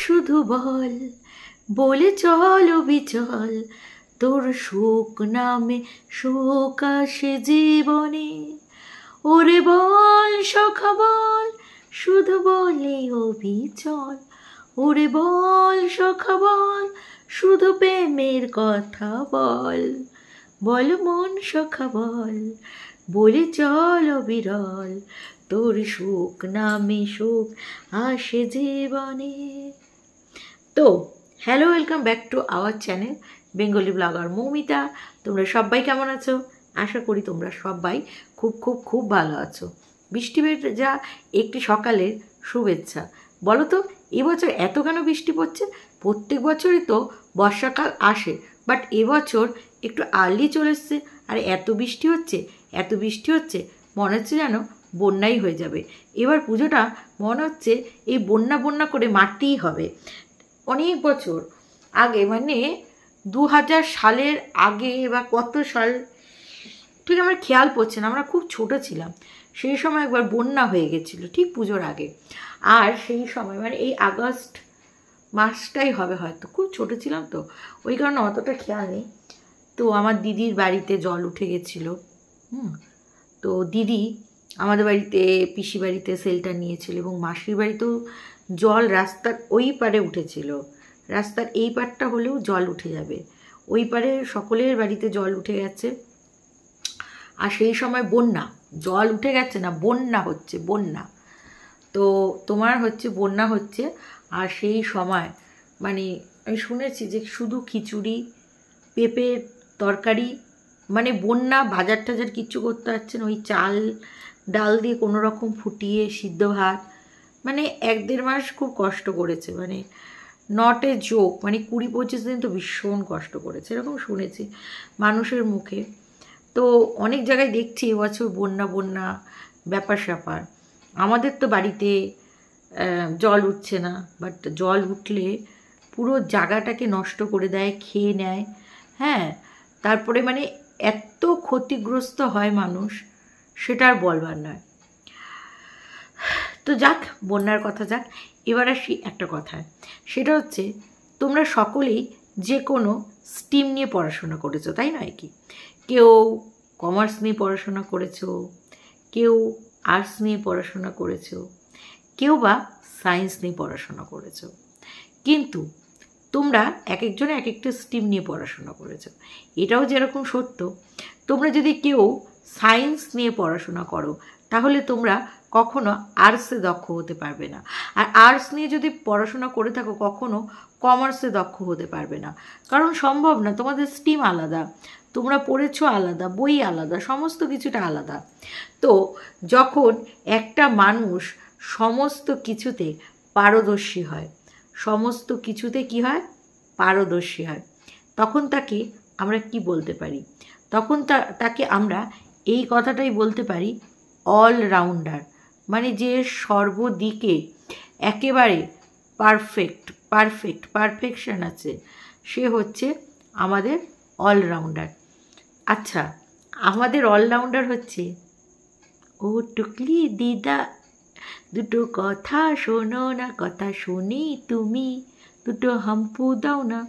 শুধু বল, বলে চল বিচল, তোর সুখ নামে সুখ আসে জীবনে। ওরে বল সখা বল, শুধু বলে অবিচল, ওরে বল সখা বল, শুধু প্রেমের কথা বল। বল মন সখা বল, বলে চল অবিরল, তোর সুখ নামে সুখ আসে জীবনে। তো hello, welcome back to our channel Bengali blogger Moumita. তোমরা সবাই কেমন আছো? আশা করি তোমরা সবাই খুব খুব খুব ভালো আছো। বৃষ্টি যা একটি সকালের শুভেচ্ছা। বলো তো এবছর এত কেন বৃষ্টি পড়ছে? প্রত্যেক বছরই তো বর্ষাকাল আসে, বাট এবছর একটু আর্লি চলে এসছে। আর এত বৃষ্টি হচ্ছে, এত বৃষ্টি হচ্ছে, মনে হচ্ছে যেন বন্যাই হয়ে যাবে। এবার পুজোটা মনে হচ্ছে এই বন্যা বন্যা করে মারতেই হবে। অনেক বছর আগে, মানে 2000 সালের আগে বা কত সাল ঠিক আমার খেয়াল পড়ছে না, আমরা খুব ছোট ছিলাম, সেই সময় একবার বন্যা হয়ে গেছিলো ঠিক পুজোর আগে। আর সেই সময় মানে এই আগস্ট মাসটাই হবে হয়তো, খুব ছোট ছিলাম তো ওই কারণে অতটা খেয়াল নেই। তো আমার দিদির বাড়িতে জল উঠে গেছিলো। তো দিদি আমাদের বাড়িতে পিসি বাড়িতে শেল্টার নিয়েছিল, এবং মাসির বাড়িতেও জল রাস্তার ওই পারে উঠেছিল। রাস্তার এই পারটা হলেও জল উঠে যাবে, ওই পারে সকলের বাড়িতে জল উঠে গেছে। আর সেই সময় বন্যা, জল উঠে গেছে না, বন্যা হচ্ছে, বন্যা। তো তোমার হচ্ছে বন্যা হচ্ছে। আর সেই সময় মানে আমি শুনেছি যে শুধু খিচুড়ি, পেঁপের তরকারি, মানে বন্যা বাজার টাজার কিচ্ছু করতে পারছে না, ওই চাল ডাল দিয়ে কোনো রকম ফুটিয়ে সিদ্ধ ভাত, মানে 1-1.5 মাস খুব কষ্ট করেছে, মানে নট এ জোক, মানে 20-25 দিন তো ভীষণ কষ্ট করেছে, এরকম শুনেছি মানুষের মুখে। তো অনেক জায়গায় দেখছি এবছর বন্যা বন্যা ব্যাপার স্যাপার। আমাদের তো বাড়িতে জল উঠছে না, বাট জল উঠলে পুরো জায়গাটাকে নষ্ট করে দেয়, খেয়ে নেয়। হ্যাঁ, তারপরে মানে এত ক্ষতিগ্রস্ত হয় মানুষ, সেটা আর বলবার নয়। তো যাক, বন্যার কথা যাক, এবার আসি একটা কথায়, সেটা হচ্ছে তোমরা সকলেই যে কোনো স্ট্রিম নিয়ে পড়াশোনা করেছো, তাই নয় কি? কেউ কমার্স নিয়ে পড়াশোনা করেছো, কেউ আর্টস নিয়ে পড়াশোনা করেছো, কেউ বা সায়েন্স নিয়ে পড়াশোনা করেছো। কিন্তু তোমরা এক একজনে এক একটা স্ট্রিম নিয়ে পড়াশোনা করেছো। এটাও যেরকম সত্য, তোমরা যদি কেউ সায়েন্স নিয়ে পড়াশোনা করো তাহলে তোমরা কখনো আর্টসে দক্ষ হতে পারবে না। আর আর্টস নিয়ে যদি পড়াশোনা করে থাকো কখনো কমার্সে দক্ষ হতে পারবে না, কারণ সম্ভব না, তোমাদের স্ট্রিম আলাদা, তোমরা পড়েছো আলাদা, বই আলাদা, সমস্ত কিছুটা আলাদা। তো যখন একটা মানুষ সমস্ত কিছুতে পারদর্শী হয়, সমস্ত কিছুতে কি হয়, পারদর্শী হয়, তখন তাকে আমরা কি বলতে পারি? তখন তাকে আমরা এই কথাটাই বলতে পারি, অলরাউন্ডার। মানে যে সর্বদিকে একেবারে পারফেকশন আছে, সে হচ্ছে আমাদের অলরাউন্ডার। আচ্ছা, আমাদের অলরাউন্ডার হচ্ছে, ও টুকলি দিদা দুটো কথা শোনো না, কথা শুনি তুমি দুটো হাম্পু দাও না,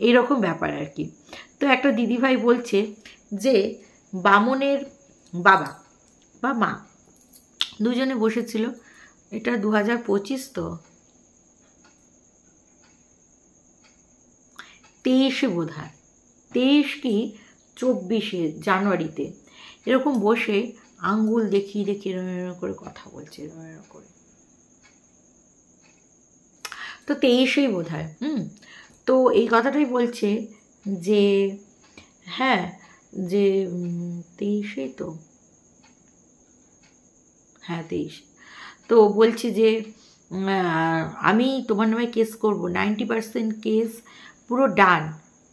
এইরকম ব্যাপার আর কি। তো একটা দিদিভাই বলছে যে বামনের বাবা বা মা দুজনে বসেছিল, এটা 2025 তো 23 বোধ হয়, 23 কি 24 জানুয়ারিতে এরকম বসে আঙ্গুল দেখিয়ে দেখিয়ে এরকম করে কথা বলছে, এরকম করে। তো 23 বোধ হয়। তো এই কথাটাই বলছে যে হ্যাঁ, যে 23 তো, হ্যাঁ 23। তো বলছে যে আমি তোমার নামে কেস করব, 90% কেস পুরো ডান,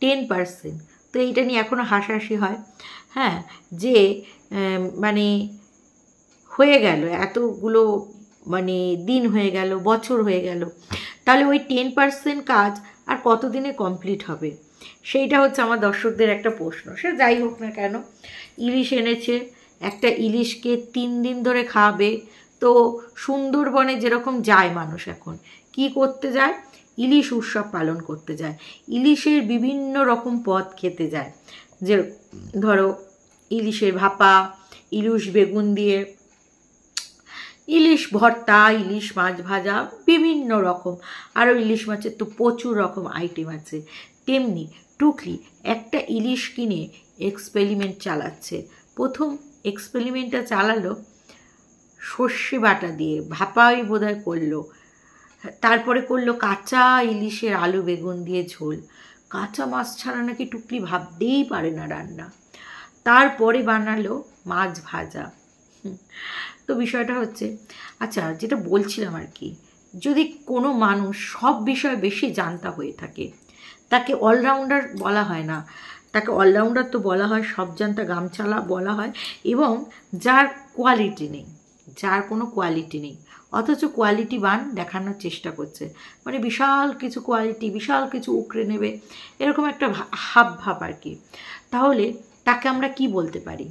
10%। তো এইটা নিয়ে এখনও হাসাহাসি হয়। হ্যাঁ, যে মানে হয়ে গেল এতগুলো, মানে দিন হয়ে গেল, বছর হয়ে গেল, তাহলে ওই 10% কাজ আর কতদিনে কমপ্লিট হবে? সেইটা হচ্ছে আমার দর্শকদের একটা প্রশ্ন। সে যাই হোক না কেন, ইলিশ এনেছে, একটা ইলিশকে 3 দিন ধরে খাওয়াবে। তো সুন্দরবনে যেরকম যায় মানুষ এখন, কি করতে যায়? ইলিশ উৎসব পালন করতে যায়, ইলিশের বিভিন্ন রকম পদ খেতে যায়। যে ধরো ইলিশের ভাপা, ইলিশ বেগুন দিয়ে ইলিশ ভর্তা, ইলিশ মাছ ভাজা, বিভিন্ন রকম, আরও ইলিশ মাছের তো প্রচুর রকম আইটেম আছে। তেমনি টুকলি একটা ইলিশ কিনে এক্সপেরিমেন্ট চালাচ্ছে। প্রথম এক্সপেরিমেন্টটা চালালো সর্ষে বাটা দিয়ে, ভাপাই বোধহয় করলো। তারপরে করলো কাঁচা ইলিশের আলু বেগুন দিয়ে ঝোল। কাঁচা মাছ ছাড়া নাকি টুকলি ভাবতেই পারে না রান্না। তারপরে বানালো মাছ ভাজা। তো বিষয়টা হচ্ছে, আচ্ছা যেটা বলছিলাম আর কি, যদি কোনো মানুষ সব বিষয়ে বেশি জানতা হয়ে থাকে, তাকে অলরাউন্ডার বলা হয় না, তাকে অলরাউন্ডার তো বলা হয়, সব জানতা গামছালা বলা হয়। এবং যার কোয়ালিটি নেই, যার কোনো কোয়ালিটি নেই, অথচ কোয়ালিটিবান দেখানোর চেষ্টা করছে, মানে বিশাল কিছু কোয়ালিটি, বিশাল কিছু উকড়ে নেবে, এরকম একটা হাব ভাব আর কি। তাহলে তাকে আমরা কি বলতে পারি?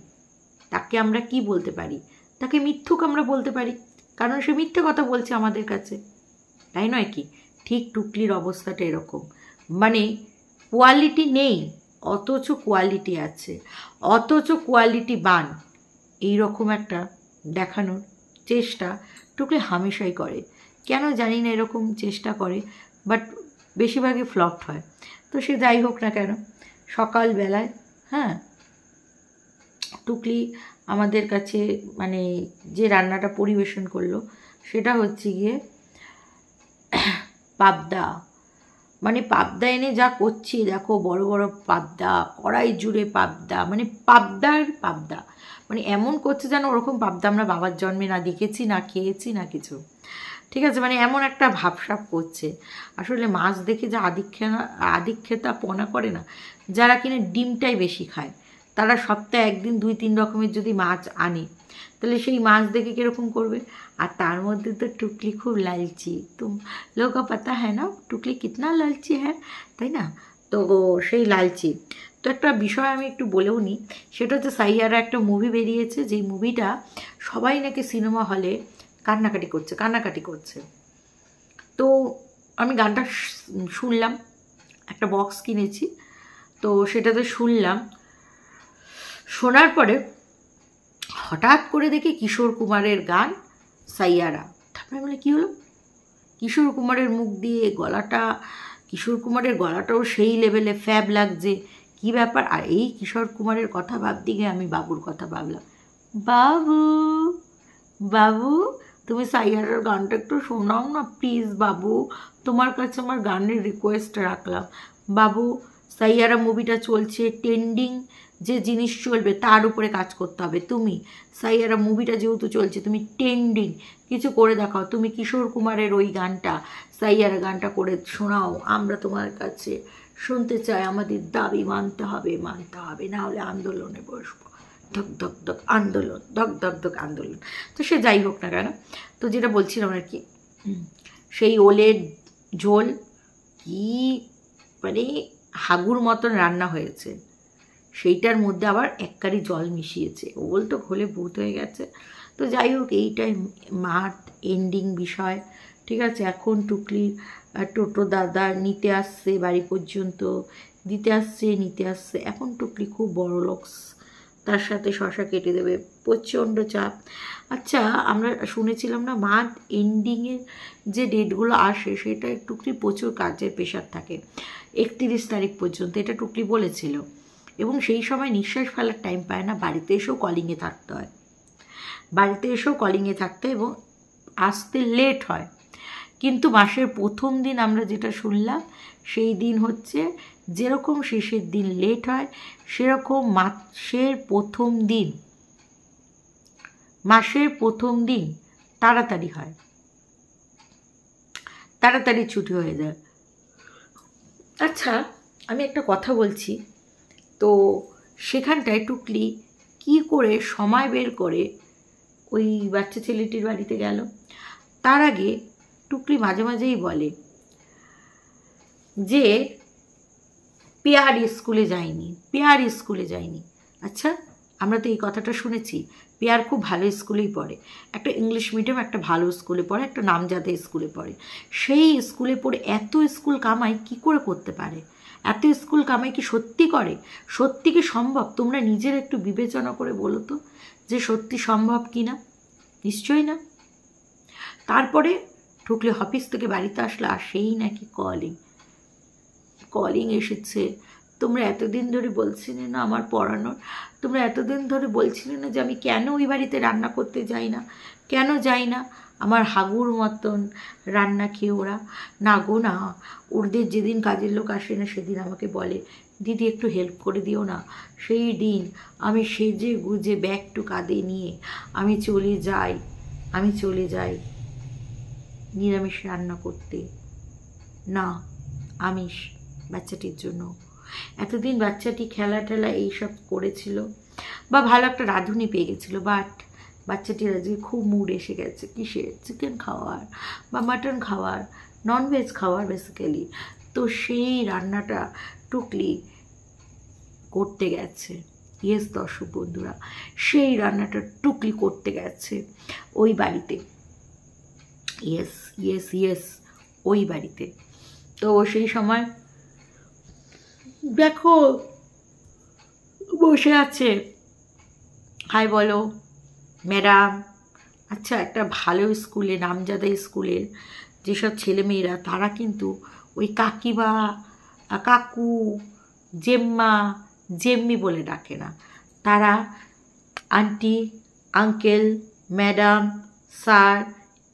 তাকে আমরা কি বলতে পারি? তাকে মিথ্যুক আমরা বলতে পারি, কারণ সে মিথ্যে কথা বলছে আমাদের কাছে, তাই নয় কি? ঠিক টুকলির অবস্থাটা এরকম, মানে কোয়ালিটি নেই অথচ কোয়ালিটি আছে, অথচ কোয়ালিটি বান, এইরকম একটা দেখানোর চেষ্টা টুকলি হামেশাই করে। কেন জানি না এরকম চেষ্টা করে, বাট বেশিরভাগই ফ্লপ হয়। তো সে যাই হোক না কেন, সকালবেলায় হ্যাঁ টুকলি আমাদের কাছে মানে যে রান্নাটা পরিবেশন করলো সেটা হচ্ছে গিয়ে পাবদা। মানে পাবদা এনে যা করছি দেখো, বড় বড় পাবদা, কড়াই জুড়ে পাবদা, মানে পাবদার পাবদা, মানে এমন করছে যেন ওরকম পাবদা আমরা বাবার জন্মে না দেখেছি, না খেয়েছি, না কিছু। ঠিক আছে, মানে এমন একটা ভাবসাব করছে। আসলে মাছ দেখে যা আদিক্ষেতা পনা করে না, যারা কিনে ডিমটাই বেশি খায়, তারা সপ্তাহে একদিন 2-3 রকমের যদি মাছ আনে, তাহলে সেই মাছ দেখে কীরকম করবে। আর তার মধ্যে তো টুকলি খুব লালচি, তো লোক পাতা হ্যাঁ না টুকলি কিতনা লালচি হ্যাঁ, তাই না? তো সেই লালচি। তো একটা বিষয় আমি একটু বলেও নিই, সেটা হচ্ছে সাইয়ারা একটা মুভি বেরিয়েছে, যেই মুভিটা সবাই নাকি সিনেমা হলে কান্নাকাটি করছে। তো আমি গানটা শুনলাম, একটা বক্স কিনেছি, তো সেটাতে শুনলাম। শোনার পরে হঠাৎ করে দেখি কিশোর কুমারের গান সাইয়ারা। তারপরে বলে কী হলো, কিশোর কুমারের মুখ দিয়ে গলাটা, কিশোর কুমারের গলাটাও সেই লেভেলে ফ্যাব লাগছে, কি ব্যাপার। আর এই কিশোর কুমারের কথা ভাবতে গিয়ে আমি বাবুর কথা ভাবলাম। বাবু বাবু তুমি সাইয়ারার গানটা একটু শোনাও না প্লিজ বাবু, তোমার কাছে আমার গানের রিকোয়েস্ট রাখলাম বাবু। সাইয়ারা মুভিটা চলছে, ট্রেন্ডিং যে জিনিস চলবে তার উপরে কাজ করতে হবে। তুমি সাইয়ারা মুভিটা যেহেতু চলছে, তুমি ট্রেন্ডিং কিছু করে দেখাও, তুমি কিশোর কুমারের ওই গানটা, সাইয়ারা গানটা করে শোনাও, আমরা তোমার কাছে শুনতে চাই, আমাদের দাবি মানতে হবে, না হলে আন্দোলনে বসবো, ধক ধক ধক আন্দোলন, ধক ধক ধক আন্দোলন। তো সে যাই হোক না কেন, তো যেটা বলছিলাম আর কি, সেই ওলের ঝোল কি মানে হাগুর মতন রান্না হয়েছে, সেইটার মধ্যে আবার এক কারি জল মিশিয়েছে, ও বলতো ঘোলে ভূত হয়ে গেছে। তো যাই হোক, এইটাই মাঠ এন্ডিং বিষয়। ঠিক আছে, এখন টুকলির টোটো দাদা নিতে আসছে বাড়ি পর্যন্ত, নিতে আসছে। এখন টুকলি খুব বড় লোকস, তার সাথে শশা কেটে দেবে, প্রচণ্ড চাপ। আচ্ছা, আমরা শুনেছিলাম না মাঠ এন্ডিংয়ের যে ডেটগুলো আসে, সেটা টুকলি প্রচুর কাজের প্রেশার থাকে 31 তারিখ পর্যন্ত, এটা টুকলি বলেছিল। এবং সেই সময় নিঃশ্বাস ফেলার টাইম পায় না, বাড়িতে এসেও কলিংয়ে থাকতে হয়, এবং আসতে লেট হয়। কিন্তু মাসের প্রথম দিন আমরা যেটা শুনলাম, সেই দিন হচ্ছে যেরকম শেষের দিন লেট হয়, সেরকম মাসের প্রথম দিন তাড়াতাড়ি হয়, তাড়াতাড়ি ছুটি হয়ে যায়। আচ্ছা, আমি একটা কথা বলছি, তো সেখানটায় টুকলি কি করে সময় বের করে ওই বাচ্চা ছেলেটির বাড়িতে গেল। তার আগে টুকলি মাঝে মাঝেই বলে যে পেয়ার স্কুলে যায়নি। আচ্ছা, আমরা তো এই কথাটা শুনেছি, পেয়ার খুব ভালো স্কুলেই পড়ে, একটা ইংলিশ মিডিয়াম একটা ভালো স্কুলে পড়ে, একটা নামজাদা স্কুলে পড়ে। সেই স্কুলে পড়ে এত স্কুল কামাই কি করে করতে পারে? এত স্কুল কামাই কি সত্যি করে? সত্যি কি সম্ভব? তোমরা নিজের একটু বিবেচনা করে বলো তো যে সত্যি সম্ভব কি না। নিশ্চয়ই না। তারপরে ঢুকলে অফিস থেকে বাড়িতে আসলে আর সেই নাকি কলিং এসেছে। তোমরা এতদিন ধরে বলছিলে না আমার পড়ানোর, তোমরা এতদিন ধরে বলছিলে না যে আমি কেন ওই বাড়িতে রান্না করতে যাই না, কেন যাই না? আমার হাগুর মতন রান্না খেয়ে ওরা, না গো না, ওদের যেদিন কাজের লোক আসে না সেদিন আমাকে বলে দিদি একটু হেল্প করে দিও না। সেই দিন আমি সেজে গুজে ব্যাগটু কাঁধে নিয়ে আমি চলে যাই নিরামিষ রান্না করতে, না আমিষ বাচ্চাটির জন্য। এতদিন বাচ্চাটি খেলা টেলা এইসব করেছিল বা ভালো একটা রাঁধুনি পেয়ে গেছিলো, বাট বাচ্চাটির আজকে খুব মুড এসে গেছে কিসের, চিকেন খাওয়ার বা মাটন খাওয়ার, ননভেজ খাওয়ার বেসিক্যালি। তো সেই রান্নাটা টুকলি করতে গেছে। ইয়েস দর্শক বন্ধুরা, সেই রান্নাটা টুকলি করতে গেছে ওই বাড়িতে। ইয়েস ইয়েস ইয়েস, ওই বাড়িতে। তো সেই সময় দেখো বসে আছে, হাই বলো ম্যাডাম। আচ্ছা, একটা ভালো স্কুলে, নামজাদা স্কুলের যেসব ছেলেমেয়েরা তারা কিন্তু ওই কাকিমা, কাকু, জেম্মা, জেম্মি বলে ডাকে না, তারা আন্টি, আঙ্কেল, ম্যাডাম, স্যার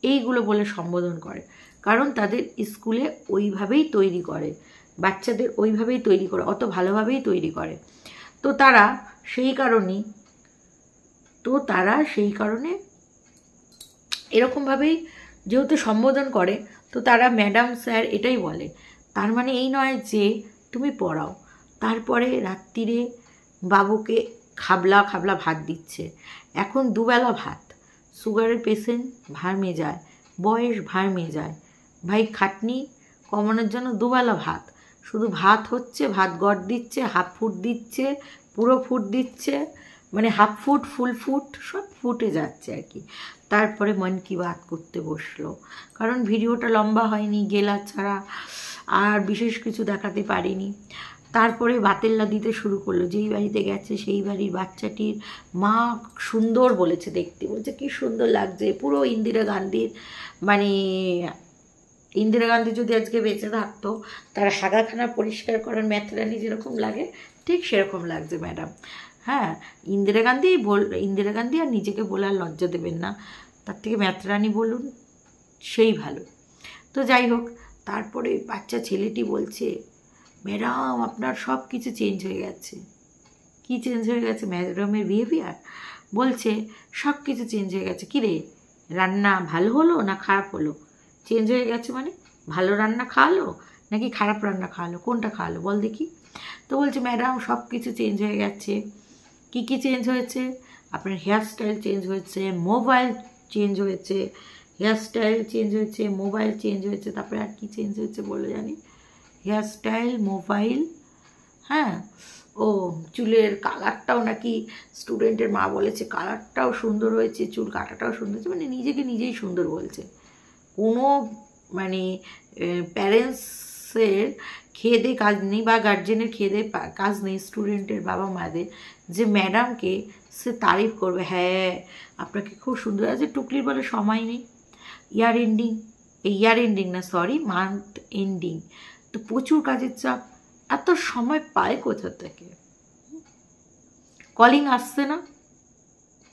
এইগুলো বলে সম্বোধন করে। কারণ তাদের স্কুলে ওইভাবেই তৈরি করে, বাচ্চাদের ওইভাবেই তৈরি করে, অত ভালোভাবেই তৈরি করে। তো তারা সেই কারণে এরকমভাবেই যেহেতু সম্বোধন করে, তো তারা ম্যাডাম স্যার এটাই বলে। তার মানে এই নয় যে তুমি পড়াও। তারপরে রাত্রিরে বাবুকে খাবলা খাবলা ভাত দিচ্ছে, এখন দুবেলা ভাত। সুগারের পেশেন্ট ভার্মে যায়, বয়স ভার্মে যায়, ভাই খাটনি কমানোর জন্য দুবেলা ভাত। শুধু ভাত হচ্ছে, ভাত গড় দিচ্ছে, হাফ ফুট দিচ্ছে, পুরো ফুট দিচ্ছে, মানে হাফ ফুট, ফুল ফুট, সব ফুটে যাচ্ছে আর কি। তারপরে মন কি বাত করতে বসলো, কারণ ভিডিওটা লম্বা হয়নি, গেলা ছাড়া আর বিশেষ কিছু দেখাতে পারিনি। তারপরে বাতেল্লা দিতে শুরু করলো, যেই বাড়িতে গেছে সেই বাড়ির বাচ্চাটির মা সুন্দর বলেছে দেখতে, বলছে কি সুন্দর লাগছে, পুরো ইন্দিরা গান্ধীর, মানে ইন্দিরা গান্ধী যদি আজকে বেঁচে থাকতো তার হাগাখানা পরিষ্কার করার ম্যাথরানি যেরকম লাগে ঠিক সেরকম লাগছে ম্যাডাম। হ্যাঁ, ইন্দিরা গান্ধী আর নিজেকে বলার লজ্জা দেবেন না, তার থেকে ম্যাথরানি বলুন, সেই ভালো। তো যাই হোক, তারপরে বাচ্চা ছেলেটি বলছে ম্যাডাম আপনার সব কিছু চেঞ্জ হয়ে গেছে। কি চেঞ্জ হয়ে গেছে? ম্যাডামের বিহেভিয়ার। বলছে সব কিছু চেঞ্জ হয়ে গেছে। কী রে, রান্না ভালো হলো না খারাপ হলো? চেঞ্জ হয়ে গেছে মানে ভালো রান্না খাওয়ালো নাকি খারাপ রান্না খাওয়ালো, কোনটা খাওয়ালো বল দেখি? তো বলছে ম্যাডাম সব কিছু চেঞ্জ হয়ে গেছে। কি কি চেঞ্জ হয়েছে? আপনার হেয়ারস্টাইল চেঞ্জ হয়েছে, মোবাইল চেঞ্জ হয়েছে, হেয়ারস্টাইল চেঞ্জ হয়েছে, মোবাইল চেঞ্জ হয়েছে, তারপরে আর কি চেঞ্জ হয়েছে বলে জানি? হেয়ারস্টাইল, মোবাইল, হ্যাঁ, ও চুলের কালারটাও নাকি স্টুডেন্টের মা বলেছে কালারটাও সুন্দর হয়েছে, চুল কাটাটাও সুন্দর হয়েছে, মানে নিজেকে নিজেই সুন্দর বলছে। কোনো মানে প্যারেন্টসের খেয়ে দিয়ে কাজ নেই বা গার্জেনের খেয়ে দিয়ে কাজ নেই স্টুডেন্টের বাবা মাদের যে ম্যাডামকে সে তারিফ করবে, হ্যাঁ আপনাকে খুব সুন্দর আছে। টুকলির বলে সময় নেই, ইয়ার এন্ডিং না সরি, মান্থ এন্ডিং, তো প্রচুর কাজের চাপ, এত সময় পায় কোথা থেকে? কলিং আসছে না,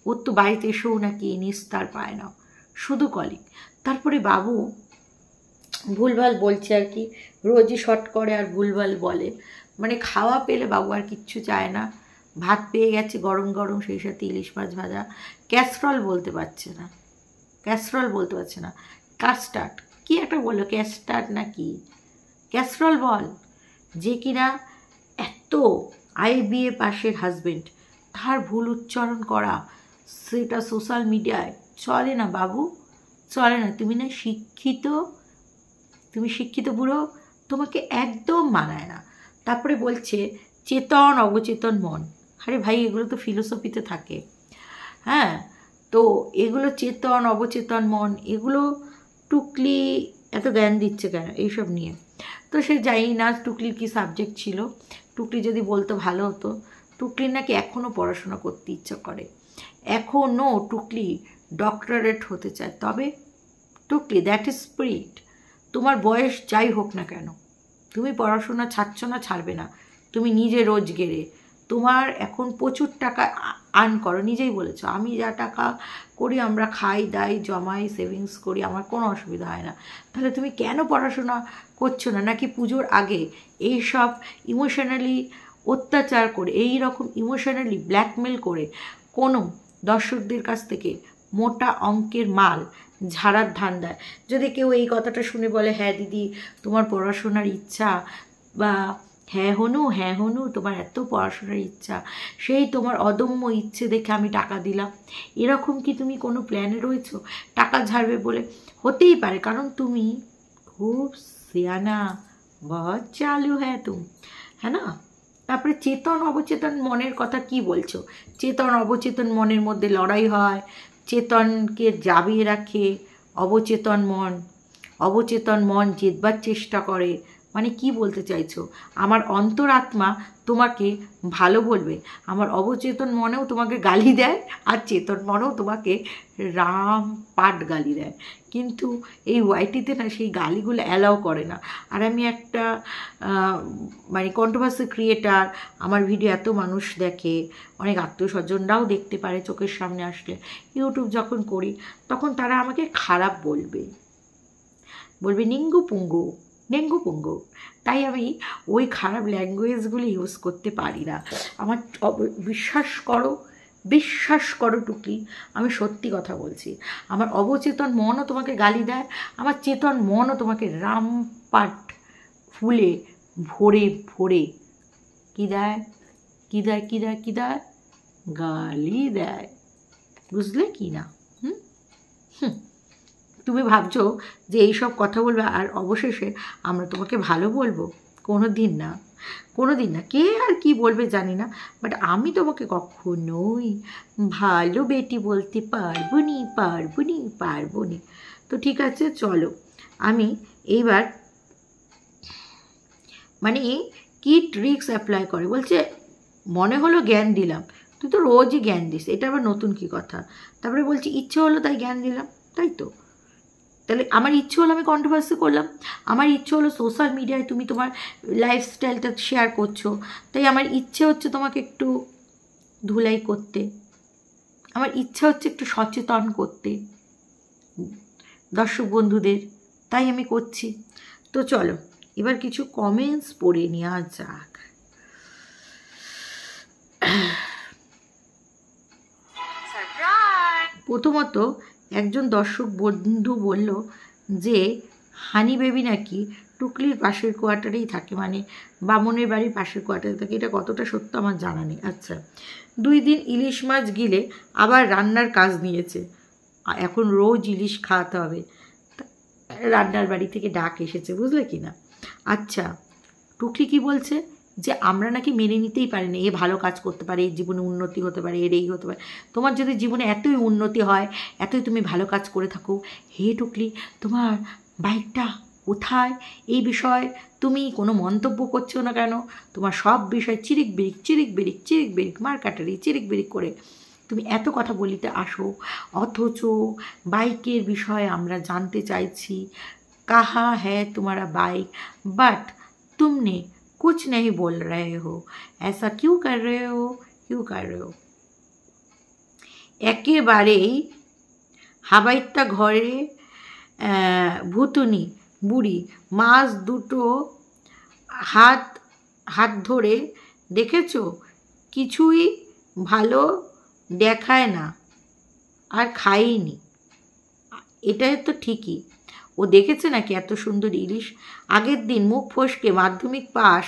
ওর তো বাড়িতে এসেও নাকি নিস্তার পায় না, শুধু কলিং। তারপরে বাবু ভুলভাল বলছে আর কি, রোজই শর্ট করে আর ভুলভাল বলে, মানে খাওয়া পেলে বাবু আর কিচ্ছু চায় না। ভাত পেয়ে গেছে গরম গরম, সেই সাথে ইলিশ মাছ ভাজা, ক্যাসরল বলতে পারছে না, কাস্টার্ড কি একটা বললো, ক্যাস্টার্ড না কি, ক্যাসরল বল, যে কিনা এত IBA পাশের হাজবেন্ড, তার ভুল উচ্চারণ করা সেটা সোশ্যাল মিডিয়ায় চলে না বাবু, চলে না। তুমি শিক্ষিত বুড়ো, তোমাকে একদম মানায় না। তারপরে বলছে চেতন অবচেতন মন, আরে ভাই এগুলো তো ফিলোসফিতে থাকে। হ্যাঁ, তো এগুলো চেতন অবচেতন মন, এগুলো টুকলি এত জ্ঞান দিচ্ছে কেন এইসব নিয়ে? তো সে জানি না টুকলির কী সাবজেক্ট ছিল, টুকলি যদি বলতো ভালো হতো। টুকলির নাকি এখনও পড়াশোনা করতে ইচ্ছা করে, এখনও টুকলি ডক্টরেট হতে চায়। তবে টুকলি, দ্যাট ইজ স্পিরিট। তোমার বয়স যাই হোক না কেন, তুমি পড়াশোনা ছাড়ছো না, ছাড়বে না। তুমি নিজে রোজগেরে, তোমার এখন প্রচুর টাকা আর্ন করো, নিজেই বলেছো আমি যা টাকা করি, আমরা খাই দাই জমাই সেভিংস করি, আমার কোনো অসুবিধা হয় না। তাহলে তুমি কেন পড়াশোনা করছো না? নাকি পুজোর আগে এই সব ইমোশনালি অত্যাচার করে, এই রকম ইমোশনালি ব্ল্যাকমেল করে কোনো দর্শকদের কাছ থেকে মোটা অঙ্কের মাল ঝাড়ার ধান্দায় যদি কেউ এই কথাটা শুনে বলে, হ্যাঁ দিদি তোমার পড়াশোনার ইচ্ছা, বা হ্যাঁ হনু তোমার এত পড়াশোনার ইচ্ছা, সেই তোমার অদম্য ইচ্ছে দেখে আমি টাকা দিলাম, এরকম কি তুমি কোনো প্ল্যানে রয়েছো টাকা ঝাড়বে বলে? হতেই পারে, কারণ তুমি খুব সিয়ানা, বহুত চালু হ্যাঁ তুমি, হ্যাঁ না? তারপরে চেতন অবচেতন মনের কথা কি বলছো? চেতন অবচেতন মনের মধ্যে লড়াই হয়, চেতনকে জাবিয়ে রাখে অবচেতন মন জেতবার চেষ্টা করে। মানে কি বলতে চাইছো? আমার অন্তরাত্মা তোমাকে ভালো বলবে, আমার অবচেতন মনেও তোমাকে গালি দেয়, আর চেতন মনেও তোমাকে রামপাট গালি দেয়। কিন্তু এই ওয়াইটিতে না সেই গালিগুলো অ্যালাউ করে না। আর আমি একটা মানে কন্ট্রোভার্সি ক্রিয়েটার, আমার ভিডিও এত মানুষ দেখে, অনেক আত্মীয় স্বজনরাও দেখতে পারে চোখের সামনে আসলে। ইউটিউব যখন করি তখন তারা আমাকে খারাপ বলবে নিঙ্গু পুঙ্গু। তাই আমি ওই খারাপ ল্যাঙ্গুয়েজগুলো ইউজ করতে পারি না। আমার বিশ্বাস করো টুকলি, আমি সত্যি কথা বলছি। আমার অবচেতন মনও তোমাকে গালি দেয়, আমার চেতন মনও তোমাকে রামপাট ফুলে ভরে কী দেয় গালি দেয়। বুঝলে কি না? তুমি ভাবছো যে এইসব কথা বলবে আর অবশেষে আমরা তোমাকে ভালো বলবো? কোনো দিন না। কে আর কি বলবে জানি না, বাট আমি তোমাকে কখনোই ভালো বেটি বলতে পারবো নি। তো ঠিক আছে, চলো আমি এইবার মানে কি ট্রিক্স অ্যাপ্লাই করে বলছে। মনে হলো জ্ঞান দিলাম, তুই তো রোজই জ্ঞান দিস, এটা আবার নতুন কি কথা? তারপরে বলছি ইচ্ছে হলো তাই জ্ঞান দিলাম, তাই তো? তাহলে আমার ইচ্ছে হলো আমি কন্ট্রোভার্সি করলাম, আমার ইচ্ছে হলো সোশ্যাল মিডিয়ায় তুমি তোমার লাইফস্টাইলটা শেয়ার করছো, তাই আমার ইচ্ছে হচ্ছে তোমাকে একটু ধুলাই করতে, আমার ইচ্ছা হচ্ছে একটু সচেতন করতে দর্শক বন্ধুদের, তাই আমি করছি। তো চলো এবার কিছু কমেন্টস পড়ে নেওয়া যাক। প্রথমত একজন দর্শক বন্ধু বলল যে হানি বেবি নাকি টুকলির পাশের কোয়ার্টারেই থাকে, মানে বামনের বাড়ির পাশের কোয়ার্টারে থাকে। এটা কতটা সত্য আমার জানা নেই। আচ্ছা, 2 দিন ইলিশ মাছ গিলে আবার রান্নার কাজ নিয়েছে, এখন রোজ ইলিশ খাওয়াতে হবে, রান্নার বাড়ি থেকে ডাক এসেছে, বুঝলে কি না? আচ্ছা, টুকলি কি বলছে যে আমরা নাকি মেনে নিতেই পারি না এ ভালো কাজ করতে পারে, এর জীবনে উন্নতি হতে পারে, এর এই হতে পারে। তোমার যদি জীবনে এতই উন্নতি হয়, এতই তুমি ভালো কাজ করে থাকো, হে টুকলি তোমার বাইকটা কোথায়? এই বিষয়ে তুমি কোনো মন্তব্য করছো না কেন? তোমার সব বিষয় চিরিক বিরিক মারকাটারি চিরিক বিরিক করে তুমি এত কথা বলিতে আসো, অথচ বাইকের বিষয়ে আমরা জানতে চাইছি কাহা হ্যাঁ तुम्हारा बाइक, बट तुमने कुछ नहीं बोल रहे हो, ऐसा क्यों कर रहे हो? একেবারেই হাবাইত্যা ঘরে ভুতুনি বুড়ি মাছ দুটো হাত ধরে দেখেছো, কিছুই ভালো দেখায় না আর খাইনি। এটাই তো ঠিকই, ও দেখেছে নাকি এত সুন্দর ইলিশ? আগের দিন মুখ ফসকে মাধ্যমিক পাস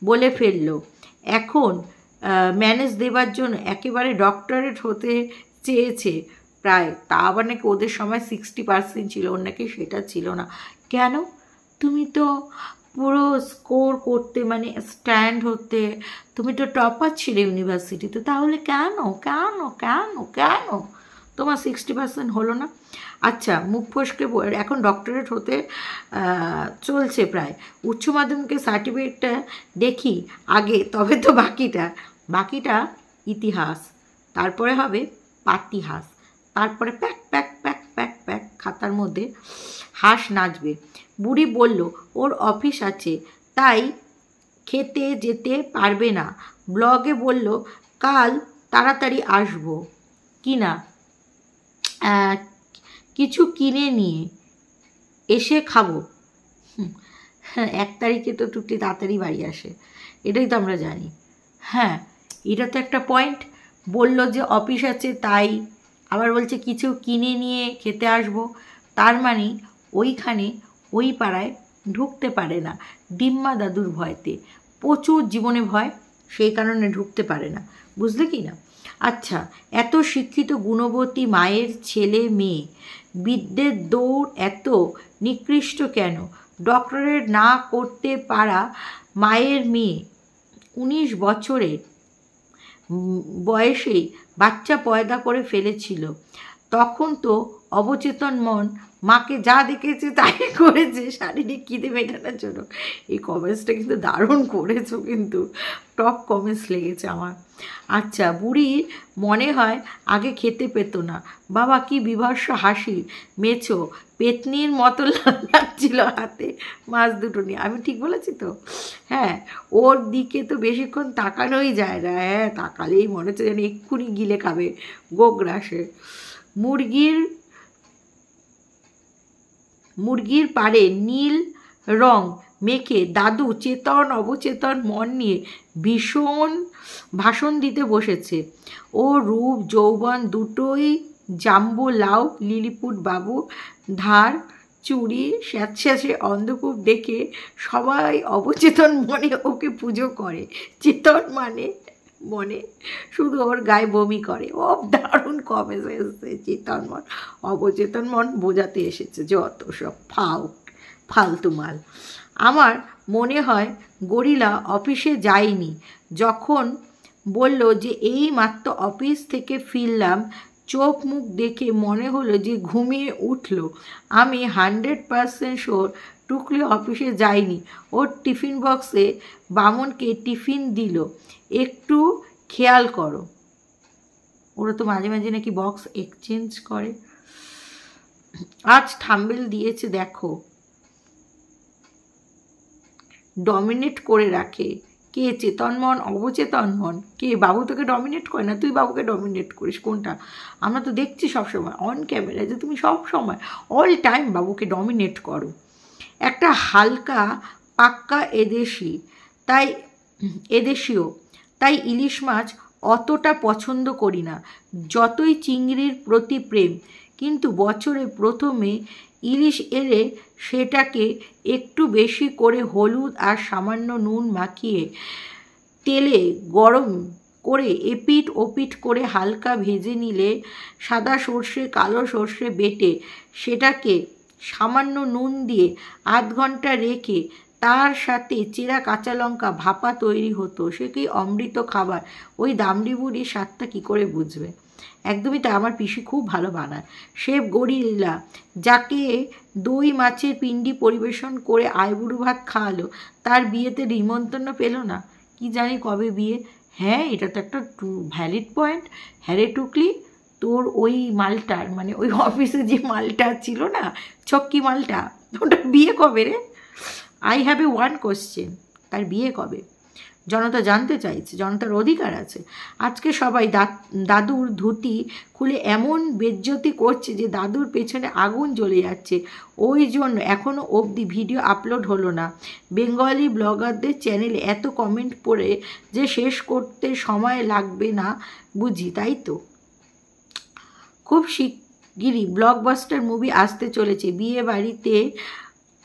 বলে ফেললো, এখন ম্যানেজ দেবার জন্য একেবারে ডক্টরেট হতে চেয়েছে প্রায়, তা আবার নাকি ওদের সময় 60% ছিল, ওর নাকি সেটা ছিল না। কেন? তুমি তো পুরো স্কোর করতে, মানে স্ট্যান্ড হতে। তুমি তো টপার ছিলে ইউনিভার্সিটিতে, তাহলে কেন কেন কেন কেন তোমার 60% হলো না? আচ্ছা, মুখ ফসকে এখন ডক্টরেট হতে চলছে প্রায়। উচ্চ মাধ্যমিকের সার্টিফিকেটটা দেখি আগে, তবে তো বাকিটা ইতিহাস, তারপরে হবে পাতিহাস, তারপরে pack pack pack pack pack খাতার মধ্যে হাঁস নাচবে। বুড়ি বলল ওর অফিস আছে, তাই খেতে যেতে পারবে না। ব্লগে বলল কাল তাড়াতাড়ি আসবো কিনা কিছু কিনে নিয়ে এসে খাবো। 1 তারিখে তো টুকলি তাড়াতাড়ি বাড়ি আসে, এটাই তো আমরা জানি। হ্যাঁ, এটা তো একটা পয়েন্ট। বলল যে অফিস আছে, তাই আবার বলছে কিছু কিনে নিয়ে খেতে আসবো, তার মানে ওইখানে ওই পাড়ায় ঢুকতে পারে না ডিম্মা দাদুর ভয়তে। প্রচুর জীবনে ভয়, সেই কারণে ঢুকতে পারে না, বুঝলে কি না? আচ্ছা, এত শিক্ষিত গুণবতী মায়ের ছেলে মেয়ে, বিদ্যের দৌড় এত নিকৃষ্ট কেন? ডক্টরেট না করতে পারা মায়ের মেয়ে 19 বছরে বয়সেই বাচ্চা পয়দা করে ফেলেছিল। তখন তো অবচেতন মন মাকে যা দেখেছে তাই করেছে শারীরিক খিদে মেটানোর জন্য। এই কমেন্টসটা কিন্তু দারুণ করেছো, কিন্তু টপ কমেন্টস লেগেছে আমার। আচ্ছা, বুড়ির মনে হয় আগে খেতে পেত না। বাবা কি বিভৎস হাসি, মেছো পেতনির মতো লাগছিল হাতে মাছ দুটো নিয়ে। আমি ঠিক বলেছি তো? হ্যাঁ, ওর দিকে তো বেশিক্ষণ তাকানোই যায় না। হ্যাঁ, তাকালেই মনে হচ্ছে যেন এক্ষুনি গিলে খাবে গোগ্রাসে। মুরগির পাড়ে নীল রং মেখে দাদু চেতন অবচেতন মন নিয়ে ভীষণ ভাষণ দিতে বসেছে। ও রূপ যৌবন দুটোই জাম্বু লাউ লিলিপুট বাবু ধার চুড়ি স্যাঁতস্যাঁতে অন্ধকূপ দেখে সবাই অবচেতন মনে ওকে পুজো করে। চেতন মনে শুধু ওর গায়ে বমি করে। ও দারুণ কমে এসেছে। চেতন মন অবচেতন মন বোঝাতে এসেছে যত সব ফালতু মাল। আমার মনে হয় গরিলা অফিসে যায়নি। যখন বলল যে এই মাত্র অফিস থেকে ফিরলাম, চোখ মুখ দেখে মনে হলো যে ঘুমিয়ে উঠল। আমি 100% শিওর টুকলি অফিসে যায়নি। ওর টিফিন বক্সে বামনকে টিফিন দিল। একটু খেয়াল করো। ওরা তো মাঝে মাঝে নাকি বক্স এক্সচেঞ্জ করে। আজ থাম্বনেল দিয়েছে দেখো, ডমিনেট করে রাখে। কে চেতনমন অবচেতনমন? কে? বাবু তোকে ডমিনেট করে না, তুই বাবুকে ডমিনেট করিস? কোনটা? আমরা তো দেখছি সবসময় অন ক্যামেরায় যে তুমি সব সময় অল টাইম বাবুকে ডমিনেট করো। একটা হালকা পাক্কা এদেশীয় তাই ইলিশ মাছ অতটা পছন্দ করি না, যতই চিংড়ির প্রতি প্রেম। কিন্তু বছরে প্রথমে ইলিশ এলে সেটাকে একটু বেশি করে হলুদ আর সামান্য নুন মাখিয়ে তেলে গরম করে এপিঠ ওপিঠ করে হালকা ভেজে নিলে, সাদা সর্ষে কালো সর্ষে বেটে সেটাকে সামান্য নুন দিয়ে 1/2 ঘন্টা রেখে তার সাথে চেরা কাঁচা লঙ্কা ভাপা তৈরি হতো। সে কি অমৃত খাবার। ওই দামড়ি বুড়ির স্বাদটা কী করে বুঝবে? একদমই তাই, আমার পিসি খুব ভালো বানায়। শেফ গরিলা যাকে দই মাছের পিণ্ডি পরিবেশন করে আইবুড়ো ভাত খাওয়ালো, তার বিয়েতে নিমন্ত্রণ পেল না। কি জানি কবে বিয়ে। হ্যাঁ, এটা তো একটা ভ্যালিড পয়েন্ট। হ্যাঁ রে টুকলি, তোর ওই মালটার, মানে ওই অফিসে যে মালটা ছিল না, ছক্কি মালটা, ওটা বিয়ে কবে রে? I have a one question, তার বিয়ে কবে? জনতা জানতে চাইছে, জনতার অধিকার আছে। আজকে সবাই দাদুর ধুতি খুলে এমন বেজ্জতি করছে যে দাদুর পেছনে আগুন জ্বলে যাচ্ছে। ওই জন্য এখনও অবধি ভিডিও আপলোড হলো না। বেঙ্গলি ব্লগারদের চ্যানেলে এত কমেন্ট পড়ে যে শেষ করতে সময় লাগবে না বুঝি, তাই তো? খুব শিগগিরই ব্লকবাস্টার মুভি আসতে চলেছে। বিয়ে বাড়িতে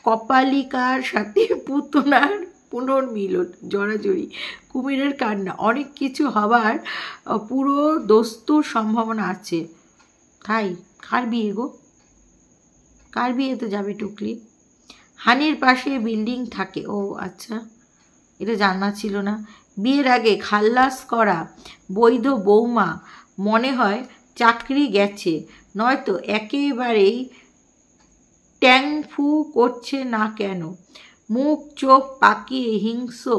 কপালিকার সাথে পুতনার পুনর্মিলন, জড়াজড়ি, কুমিরের কান্না, অনেক কিছু হবার পুরো দস্তুর সম্ভাবনা আছে। তাই কার বিয়ে গো? কার বিয়েতে যাবে টুকলি? হানির পাশে বিল্ডিং থাকে। ও আচ্ছা, এটা জানা ছিল না। বিয়ের আগে খাল্লাস করা বৈধ বৌমা মনে হয় চাকরি গেছে, নয়তো একেবারেই ট্যাংফু করছে না কেন? মুখ চোখ পাকিয়ে হিংস্র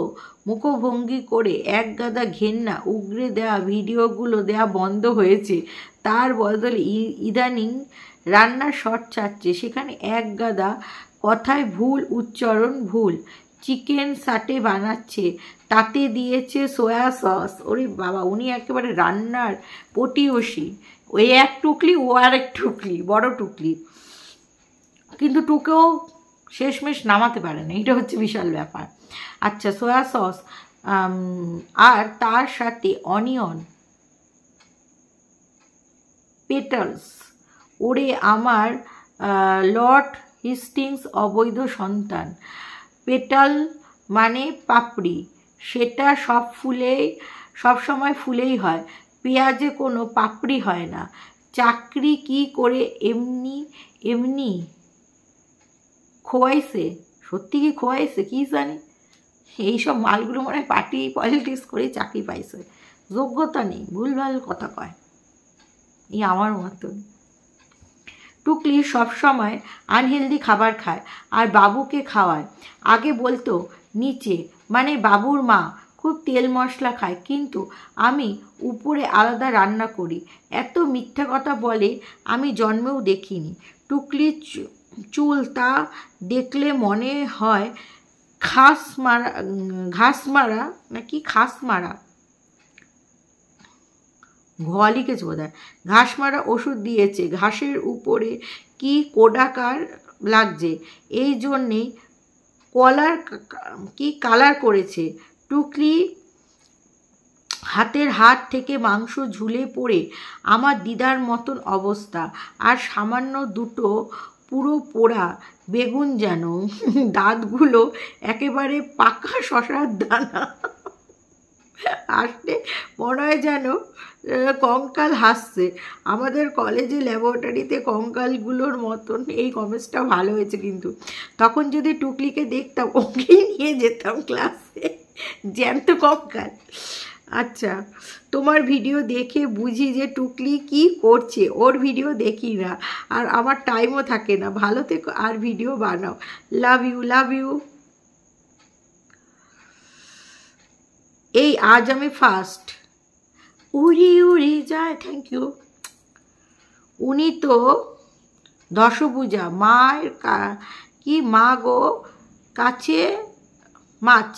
মুখভঙ্গি করে একগাদা ঘেন্না উগরে দেওয়া ভিডিওগুলো দেয়া বন্ধ হয়েছে। তার বদলে ইদানিং রান্নার শট ছাড়ছে, সেখানে একগাদা কথায় ভুল উচ্চারণ, ভুল চিকেন সাটে বানাচ্ছে, তাতে দিয়েছে সোয়া সস। ওরে বাবা, উনি একেবারে রান্নার পটিয়সী। ওই এক টুকলি, ও আর এক টুকলি, বড় টুকলি, কিন্তু টুকেও শেষমেশ নামাতে পারে না, এটা হচ্ছে বিশাল ব্যাপার। আচ্ছা, সোয়া সস আর তার সাথে অনিয়ন পেটালস। ওরে আমার লর্ড হেস্টিংস অবৈধ সন্তান। পেটাল মানে পাপড়ি, সেটা সব সময় ফুলেই হয়, পেঁয়াজে কোনো পাপড়ি হয় না। চাকরি কি করে এমনি খোয়াইছে? সত্যি কি খোয়াইছে কি জানি, এইসব মালগুলো মনে হয় পার্টি পলিটিক্স করে চাকরি পাইছে, যোগ্যতা নেই, ভুলভাল কথা কয়, এই আমার মতন। টুকলি সবসময় আনহেলদি খাবার খায় আর বাবুকে খাওয়ায়। আগে বলতো নিচে, মানে বাবুর মা খুব তেল মশলা খায়, কিন্তু আমি উপরে আলাদা রান্না করি। এত মিথ্যা কথা বলে আমি জন্মেও দেখিনি। টুকলির চুল, তা দেখলে মনে হয় ঘাস মারা ঘোয়া লিখেছে বোধ হয়, ঘাস মারা ওষুধ দিয়েছে। ঘাসের উপরে কি কোডাকার লাগছে, এই জন্যে কালার করেছে। টুকলি হাতের হাত থেকে মাংস ঝুলে পড়ে আমার দিদার মতন অবস্থা, আর সামান্য দুটো পুরো পোড়া বেগুন, যেন দাঁতগুলো একেবারে পাকা শশার দানা। আসতে মনে হয় যেন কঙ্কাল হাসছে। আমাদের কলেজে ল্যাবরেটরিতে কঙ্কালগুলোর মতন। এই কমেন্টসটা ভালো হয়েছে কিন্তু। তখন যদি টুকলিকে দেখতাম, ওকেই নিয়ে যেতাম ক্লাসে, জ্যান্ত কঙ্কাল। আচ্ছা, তোমার ভিডিও দেখে বুঝি যে টুকলি কি করছে, ওর ভিডিও দেখি না, আর আমার টাইমও থাকে না। ভালো থেকো আর ভিডিও বানাও, লাভ ইউ। এই আজ আমি ফার্স্ট, উড়ি যায়, থ্যাংক ইউ। উনি তো দশভুজা, মায়ের কি মা গো, কাছে মাছ,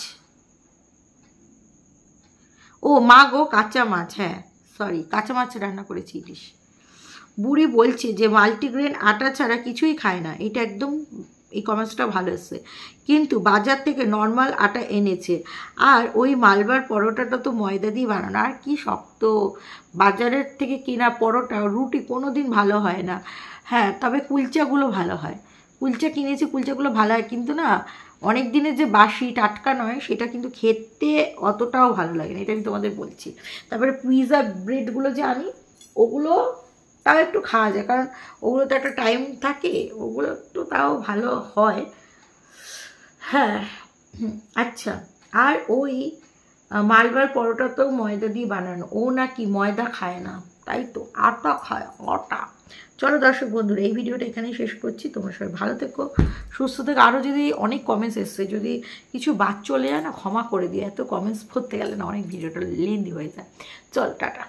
ও মা গো কাঁচা মাছ, হ্যাঁ সরি, কাঁচা মাছ রান্না করেছি, ইলিশ। বুড়ি বলছে যে মাল্টিগ্রেন আটা ছাড়া কিছুই খায় না। এটা একদম, এই কমেন্টসটা ভালো এসছে, কিন্তু বাজার থেকে নর্মাল আটা এনেছে। আর ওই মালবার পরোটাটা তো ময়দা দিয়ে বানানো, আর কি শক্ত। বাজারের থেকে কেনা পরোটা, রুটি কোনো দিন ভালো হয় না। হ্যাঁ, তবে কুলচাগুলো ভালো হয়। কুলচা কিনেছি, কুলচাগুলো ভালো হয়, কিন্তু না অনেক দিনের যে বাসি টাটকা নয়, সেটা কিন্তু খেতে অতটাও ভালো লাগে না, এটা আমি তোমাদের বলছি। তারপরে পিৎজা ব্রেডগুলো যে আনি, ওগুলো তাও একটু খাওয়া যায়, কারণ ওগুলো তো একটা টাইম থাকে, ওগুলো একটু তাও ভালো হয়। হ্যাঁ, আচ্ছা, আর ওই মালবার পরোটা তো ময়দা দিয়ে বানানো, ও নাকি ময়দা খায় না, তাই তো আটা খায়, আটা। চলো দর্শক বন্ধুরা, এই ভিডিওটা এখানেই শেষ করছি। তোমরা সবাই ভালো থেকো, সুস্থ থেকো। আরও যদি অনেক কমেন্টস এসছে, যদি কিছু বাদ চলে যায় না, ক্ষমা করে দিও, এত কমেন্টস পড়তে গেলে না অনেক ভিডিওটা লেন্দি হয়ে যায়। চল, টাটা।